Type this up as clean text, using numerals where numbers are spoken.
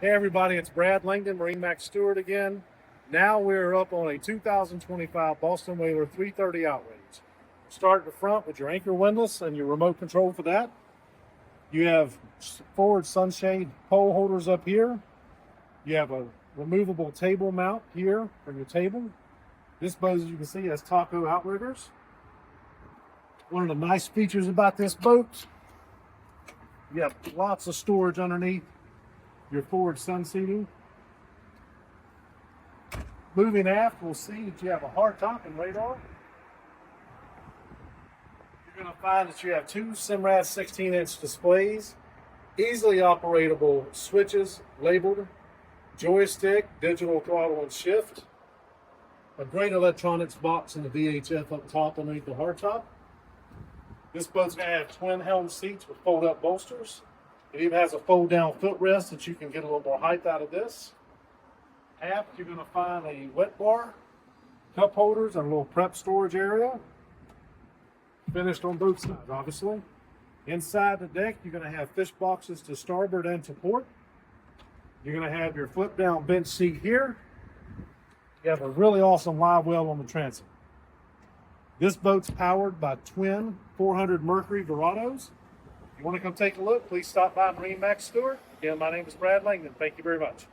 Hey everybody, it's Brad Langdon, MarineMax Stuart again. Now we're up on a 2025 Boston Whaler 330 Outrage. Start at the front with your anchor windlass and your remote control for that. You have forward sunshade pole holders up here. You have a removable table mount here for your table. This boat, as you can see, has taco outriggers. One of the nice features about this boat, you have lots of storage underneath your forward sun seating. Moving aft, we'll see that you have a hardtop and radar. You're going to find that you have two Simrad 16-inch displays, easily operatable switches labeled, joystick, digital throttle and shift, a great electronics box and the VHF up top underneath the hardtop. This boat's going to have twin helm seats with fold-up bolsters. It even has a fold-down footrest that you can get a little more height out of this. Aft, you're going to find a wet bar, cup holders, and a little prep storage area. Finished on both sides, obviously. Inside the deck, you're going to have fish boxes to starboard and to port. You're going to have your flip-down bench seat here. You have a really awesome live well on the transom. This boat's powered by twin 400 Mercury Dorados. If you want to come take a look, please stop by MarineMax Stuart. Again, my name is Brad Langdon. Thank you very much.